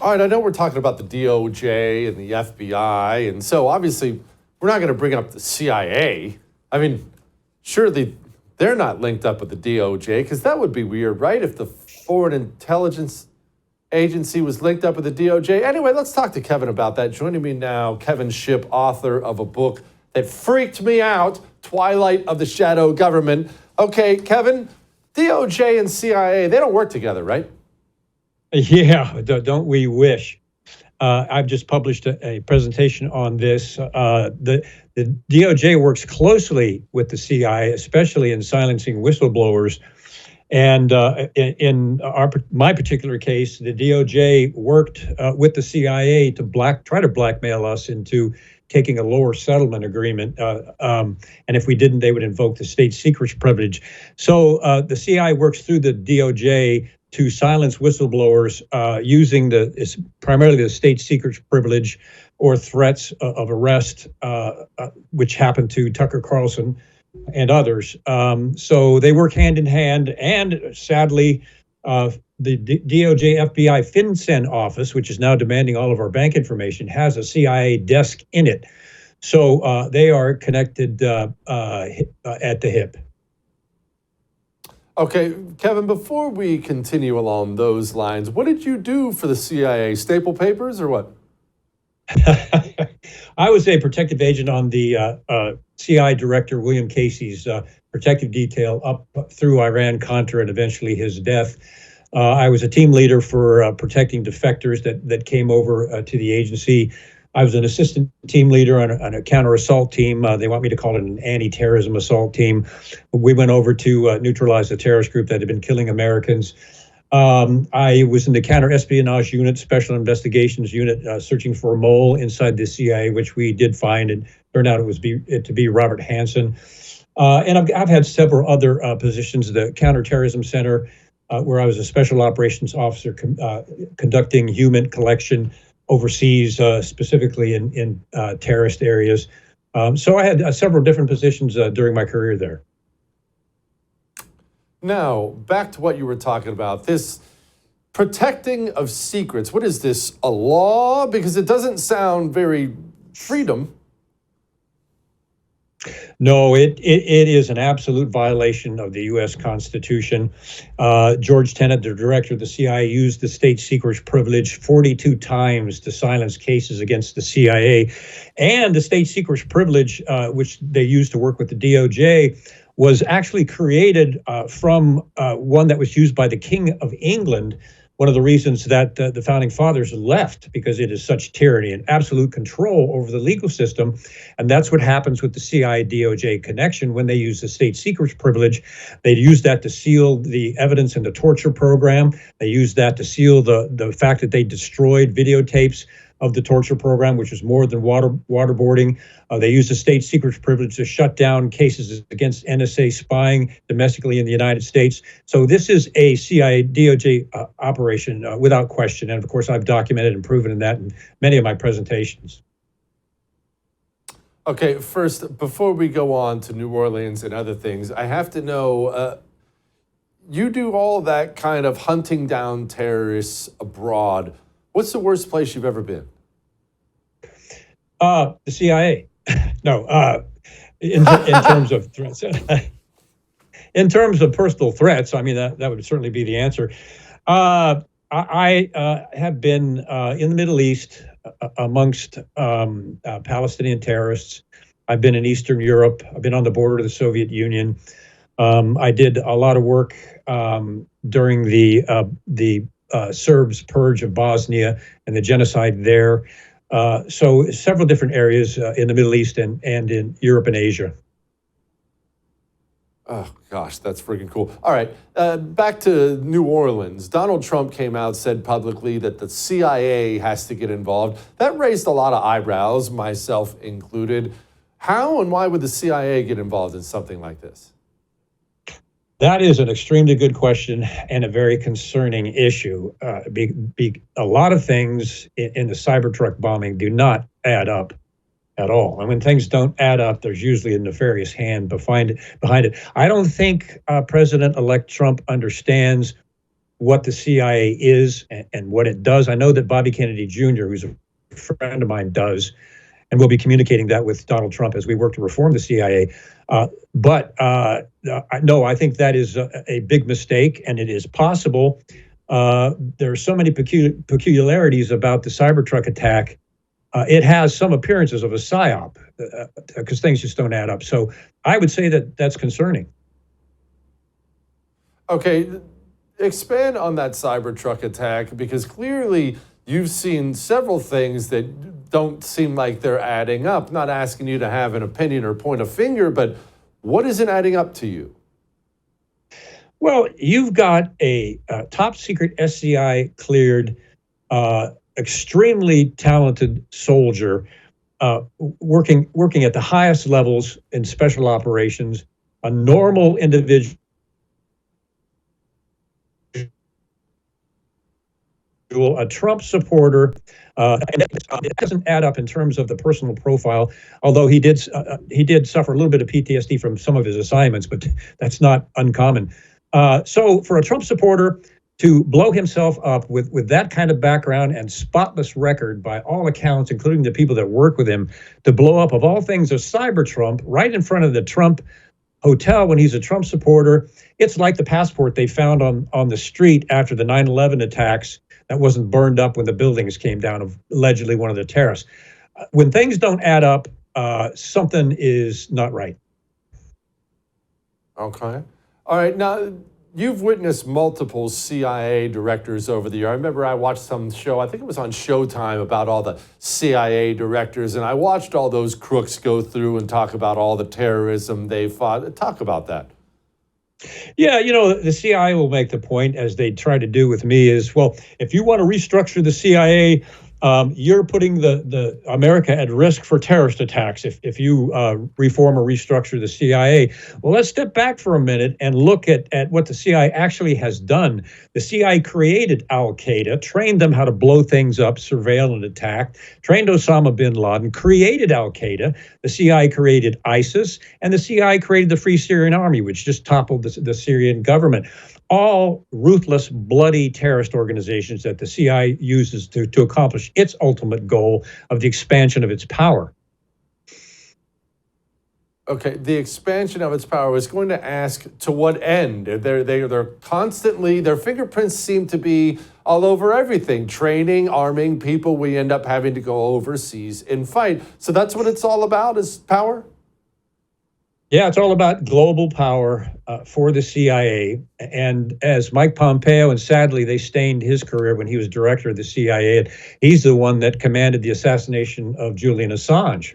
All right, I know we're talking about the DOJ and the FBI, and so obviously we're not going to bring up the CIA. I mean, surely they're not linked up with the DOJ, because that would be weird, right? If the Foreign Intelligence Agency was linked up with the DOJ. Anyway, let's talk to Kevin about that. Joining me now, Kevin Shipp, author of a book that freaked me out, Twilight of the Shadow Government. Okay, Kevin, DOJ and CIA, they don't work together, right? Yeah, don't we wish? I've just published a presentation on this. The DOJ works closely with the CIA, especially in silencing whistleblowers. And in my particular case, the DOJ worked with the CIA to try to blackmail us into taking a lower settlement agreement. And if we didn't, they would invoke the state secrets privilege. So the CIA works through the DOJ to silence whistleblowers using primarily the state secrets privilege or threats of arrest, which happened to Tucker Carlson and others. So they work hand in hand. And sadly, the DOJ FBI FinCEN office, which is now demanding all of our bank information, has a CIA desk in it. So they are connected at the hip. Okay, Kevin, before we continue along those lines, what did you do for the CIA? Staple papers or what? I was a protective agent on the CIA director, William Casey's protective detail up through Iran-Contra and eventually his death. I was a team leader for protecting defectors that came over to the agency. I was an assistant team leader on a counter-assault team. They want me to call it an anti-terrorism assault team. We went over to neutralize the terrorist group that had been killing Americans. I was in the counter-espionage unit, special investigations unit, searching for a mole inside the CIA, which we did find, and turned out it to be Robert Hansen. And I've had several other positions, the Counterterrorism Center, where I was a special operations officer conducting human collection overseas, specifically in terrorist areas. So I had several different positions during my career there. Now, back to what you were talking about, this protecting of secrets. What is this, a law? Because it doesn't sound very freedom. No, it is an absolute violation of the U.S. Constitution. George Tenet, the director of the CIA, used the state secrets privilege 42 times to silence cases against the CIA. And the state secrets privilege, which they used to work with the DOJ, was actually created from one that was used by the King of England. One of the reasons that the founding fathers left, because it is such tyranny and absolute control over the legal system. And that's what happens with the CIA DOJ connection when they use the state secrets privilege. They use that to seal the evidence in the torture program. They use that to seal the fact that they destroyed videotapes of the torture program, which is more than waterboarding. They use the state secrets privilege to shut down cases against NSA spying domestically in the United States. So this is a CIA DOJ operation without question. And of course, I've documented and proven that in many of my presentations. Okay, first, before we go on to New Orleans and other things, I have to know, you do all that kind of hunting down terrorists abroad. What's the worst place you've ever been? The CIA. No, in terms of threats. In terms of personal threats, I mean, that would certainly be the answer. I have been in the Middle East amongst Palestinian terrorists. I've been in Eastern Europe. I've been on the border of the Soviet Union. I did a lot of work during the Serbs' purge of Bosnia and the genocide there. So several different areas in the Middle East and in Europe and Asia. Oh, gosh, that's freaking cool. All right, back to New Orleans. Donald Trump came out, said publicly that the CIA has to get involved. That raised a lot of eyebrows, myself included. How and why would the CIA get involved in something like this? That is an extremely good question and a very concerning issue. A lot of things in the Cybertruck bombing do not add up at all. And when things don't add up, there's usually a nefarious hand behind it. I don't think President-elect Trump understands what the CIA is and what it does. I know that Bobby Kennedy Jr., who's a friend of mine, does, and we'll be communicating that with Donald Trump as we work to reform the CIA. No, I think that is a big mistake, and it is possible. There are so many peculiarities about the Cybertruck attack. It has some appearances of a psyop because things just don't add up. So I would say that that's concerning. Okay, expand on that Cybertruck attack, because clearly you've seen several things that don't seem like they're adding up. Not asking you to have an opinion or point a finger, but what isn't adding up to you? Well, you've got a top secret SCI cleared, extremely talented soldier working at the highest levels in special operations, a normal individual, a Trump supporter, and it doesn't add up in terms of the personal profile. Although he did suffer a little bit of PTSD from some of his assignments, but that's not uncommon. So for a Trump supporter to blow himself up with that kind of background and spotless record by all accounts, including the people that work with him, to blow up, of all things, a cyber Trump right in front of the Trump hotel when he's a Trump supporter, it's like the passport they found on the street after the 9/11 attacks that wasn't burned up when the buildings came down of allegedly one of the terrorists. When things don't add up, something is not right. Okay. All right. Now, you've witnessed multiple CIA directors over the year. I remember I watched some show, I think it was on Showtime, about all the CIA directors, and I watched all those crooks go through and talk about all the terrorism they fought. Talk about that. Yeah, the CIA will make the point, as they try to do with me, is, well, if you want to restructure the CIA, you're putting the America at risk for terrorist attacks if you reform or restructure the CIA. Well, let's step back for a minute and look at what the CIA actually has done. The CIA created al-Qaeda, trained them how to blow things up, surveil and attack, trained Osama bin Laden, created al-Qaeda. The CIA created ISIS, and the CIA created the Free Syrian Army, which just toppled the Syrian government. All ruthless, bloody terrorist organizations that the CIA uses to accomplish its ultimate goal of the expansion of its power. Okay, the expansion of its power is going to ask to what end? They're constantly, their fingerprints seem to be all over everything. Training, arming people, we end up having to go overseas and fight. So that's what it's all about, is power? Yeah, it's all about global power for the CIA. And as Mike Pompeo, and sadly they stained his career when he was director of the CIA, and he's the one that commanded the assassination of Julian Assange.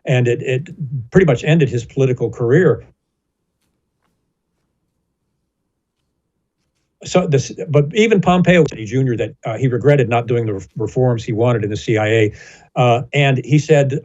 And it pretty much ended his political career. But even Pompeo said, Jr., that he regretted not doing the reforms he wanted in the CIA. And he said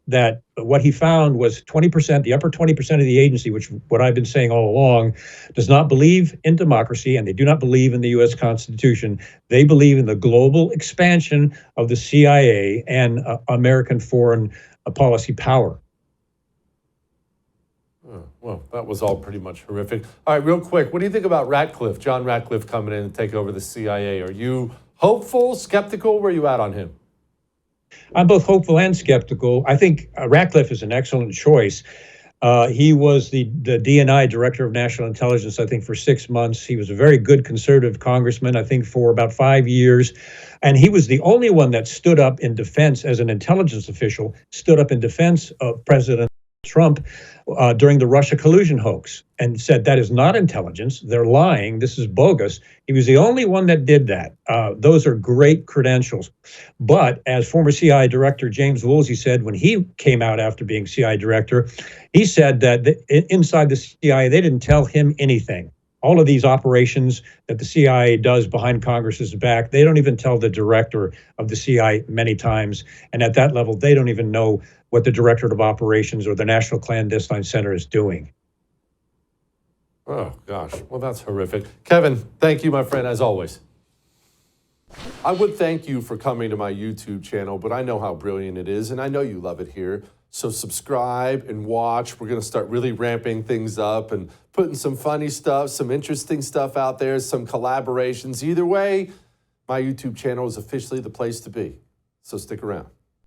that what he found was 20%, the upper 20% of the agency, which what I've been saying all along, does not believe in democracy, and they do not believe in the U.S. Constitution. They believe in the global expansion of the CIA and American foreign policy power. Well, that was all pretty much horrific. All right, real quick, what do you think about Ratcliffe, John Ratcliffe, coming in and take over the CIA? Are you hopeful, skeptical? Where are you at on him? I'm both hopeful and skeptical. I think Ratcliffe is an excellent choice. He was the DNI, Director of National Intelligence, I think, for 6 months. He was a very good conservative congressman, I think, for about 5 years. And he was the only one that stood up in defense, as an intelligence official, stood up in defense of President Trump during the Russia collusion hoax and said that is not intelligence. They're lying. This is bogus. He was the only one that did that. Those are great credentials. But as former CIA Director James Woolsey said when he came out after being CIA Director, he said that inside the CIA, they didn't tell him anything. All of these operations that the CIA does behind Congress's back, they don't even tell the director of the CIA many times. And at that level, they don't even know what the Director of Operations or the National Clandestine Center is doing. Oh, gosh. Well, that's horrific. Kevin, thank you, my friend, as always. I would thank you for coming to my YouTube channel, but I know how brilliant it is, and I know you love it here. So subscribe and watch. We're going to start really ramping things up and putting some funny stuff, some interesting stuff out there, some collaborations. Either way, my YouTube channel is officially the place to be. So stick around.